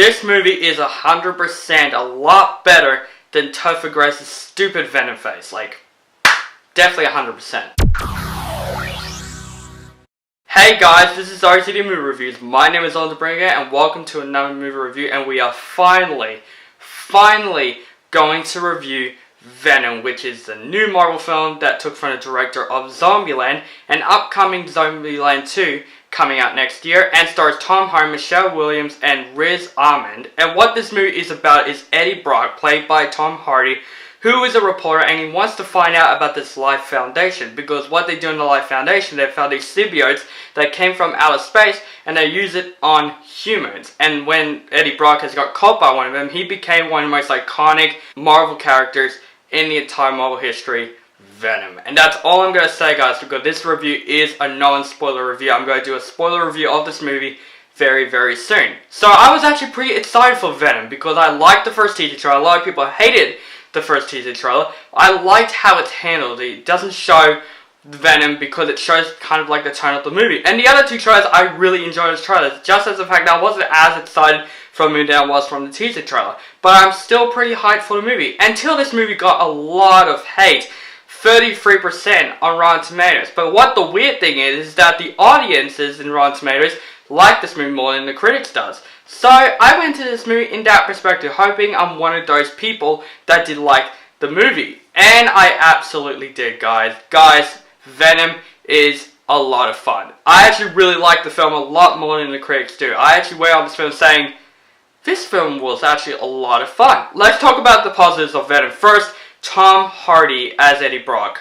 This movie is 100% a lot better than Topher Grace's stupid Venom face. Like, definitely 100%. Hey guys, this is RCD Movie Reviews. My name is Oliver Bringer and welcome to another movie review, and we are finally going to review Venom, which is the new Marvel film that took from the director of Zombieland, and upcoming Zombieland 2 coming out next year, and stars Tom Hardy, Michelle Williams, and Riz Ahmed. And what this movie is about is Eddie Brock, played by Tom Hardy, who is a reporter, and he wants to find out about this Life Foundation, because what they do in the Life Foundation, they found these symbiotes that came from outer space, and they use it on humans. And when Eddie Brock has got caught by one of them, he became one of the most iconic Marvel characters in the entire Marvel history, Venom. And that's all I'm going to say, guys, because this review is a non-spoiler review. I'm going to do a spoiler review of this movie very soon. So I was actually pretty excited for Venom, because I liked the first teaser trailer. A lot of people hated the first teaser trailer. I liked how it's handled. It doesn't show Venom because it shows kind of like the tone of the movie. And the other two trailers, I really enjoyed those trailers, just as the fact that I wasn't as excited from it as I was from the teaser trailer. But I'm still pretty hyped for the movie. Until this movie got a lot of hate. 33% on Rotten Tomatoes. But what the weird thing is that the audiences in Rotten Tomatoes like this movie more than the critics does. So I went to this movie in that perspective, hoping I'm one of those people that did like the movie. And I absolutely did, guys. Guys, Venom is a lot of fun. I actually really like the film a lot more than the critics do. I actually went on this film saying, this film was actually a lot of fun. Let's talk about the positives of Venom. First, Tom Hardy as Eddie Brock.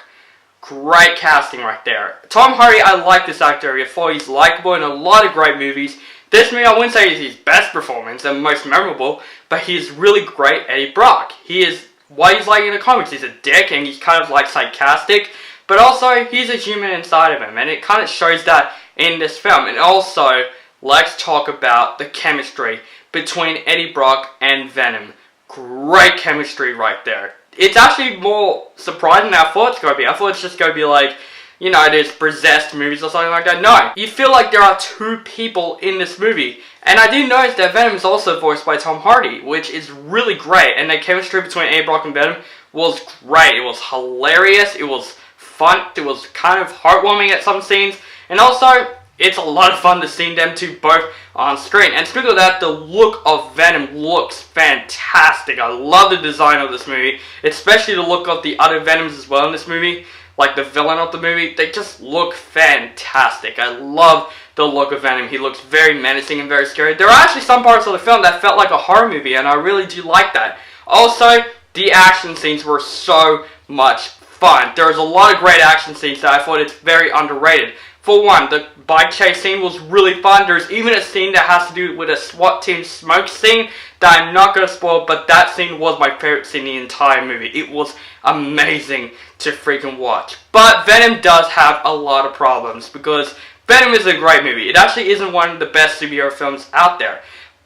Great casting right there. Tom Hardy, I like this actor. I thought he's likable in a lot of great movies. This movie, I wouldn't say is his best performance and most memorable, but he's really great Eddie Brock. He is what he's like in the comics. He's a dick and he's kind of like sarcastic, but also he's a human inside of him, and it kind of shows that in this film. And also, let's talk about the chemistry between Eddie Brock and Venom. Great chemistry right there. It's actually more surprising than I thought it's going to be. I thought it's just going to be like, you know, there's possessed movies or something like that. No, you feel like there are two people in this movie. And I did notice that Venom is also voiced by Tom Hardy, which is really great. And the chemistry between Eddie Brock and Venom was great. It was hilarious. It was fun. It was kind of heartwarming at some scenes. And also, it's a lot of fun to see them two both on screen. And speaking of that, the look of Venom looks fantastic. I love the design of this movie, especially the look of the other Venoms as well in this movie. Like the villain of the movie, they just look fantastic. I love the look of Venom. He looks very menacing and very scary. There are actually some parts of the film that felt like a horror movie, and I really do like that. Also, the action scenes were so much fun. There's a lot of great action scenes that I thought it's very underrated. For one, the bike chase scene was really fun. There's even a scene that has to do with a SWAT team smoke scene that I'm not going to spoil, but that scene was my favorite scene in the entire movie. It was amazing to freaking watch. But Venom does have a lot of problems, because Venom is a great movie. It actually isn't one of the best superhero films out there.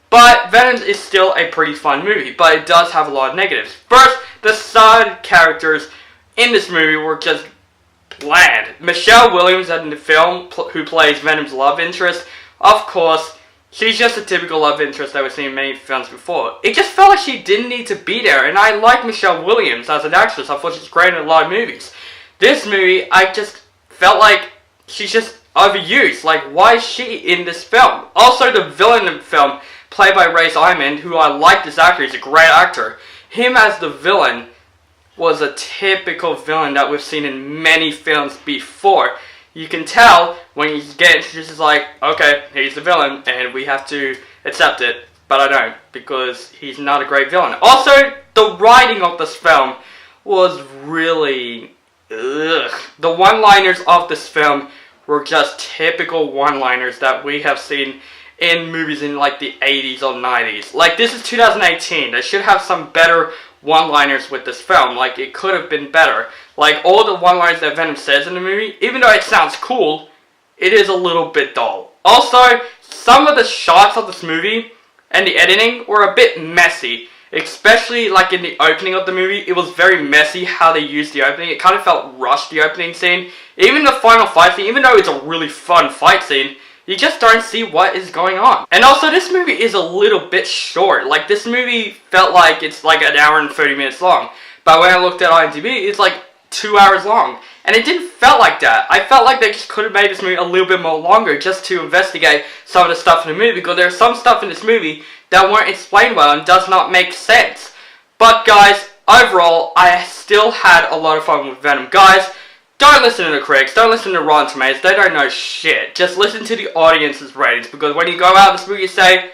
But Venom is still a pretty fun movie, but it does have a lot of negatives. First, the side characters in this movie were just bland. Michelle Williams in the film, who plays Venom's love interest, of course, she's just a typical love interest that we've seen in many films before. It just felt like she didn't need to be there, and I like Michelle Williams as an actress. I thought she's great in a lot of movies. This movie, I just felt like she's just overused. Like, why is she in this film? Also, the villain in the film, played by Riz Ahmed, who I like this actor, he's a great actor. Him as the villain was a typical villain that we've seen in many films before. You can tell when you get introduced, it's like, okay, he's the villain, and we have to accept it. But I don't, because he's not a great villain. Also, the writing of this film was really ugh. The one-liners of this film were just typical one-liners that we have seen in movies in like the 80s or 90s. Like, this is 2018. They should have some better one-liners with this film. Like, it could have been better. Like, all the one-liners that Venom says in the movie, even though it sounds cool, it is a little bit dull. Also, some of the shots of this movie and the editing were a bit messy. Especially, like, in the opening of the movie, it was very messy how they used the opening. It kind of felt rushed, the opening scene. Even the final fight scene, even though it's a really fun fight scene, you just don't see what is going on. And also, this movie is a little bit short. Like, this movie felt like it's like an hour and 30 minutes long. But when I looked at IMDb, it's like 2 hours long. And it didn't feel like that. I felt like they just could have made this movie a little bit more longer just to investigate some of the stuff in the movie, because there's some stuff in this movie that weren't explained well and does not make sense. But guys, overall, I still had a lot of fun with Venom. Guys, don't listen to the critics, don't listen to Rotten Tomatoes, they don't know shit. Just listen to the audience's ratings, because when you go out of this movie you say,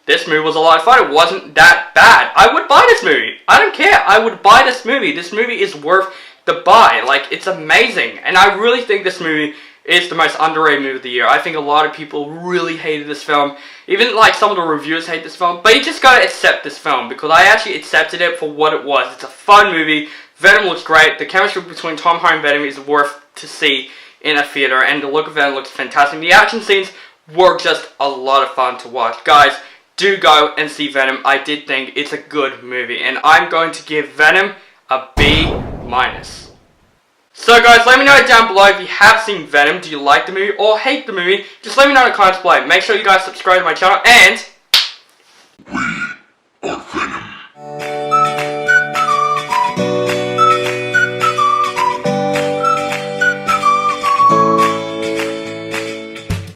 this movie was a lot of fun, it wasn't that bad. I would buy this movie. I don't care, I would buy this movie. This movie is worth the buy. Like, it's amazing. And I really think this movie is the most underrated movie of the year. I think a lot of people really hated this film. Even, like, some of the reviewers hate this film. But you just gotta accept this film, because I actually accepted it for what it was. It's a fun movie. Venom looks great. The chemistry between Tom Hardy and Venom is worth to see in a theater. And the look of Venom looks fantastic. The action scenes were just a lot of fun to watch. Guys, do go and see Venom. I did think it's a good movie. And I'm going to give Venom a B-. So guys, let me know down below if you have seen Venom. Do you like the movie or hate the movie? Just let me know in the comments below. Make sure you guys subscribe to my channel, and we are Venom.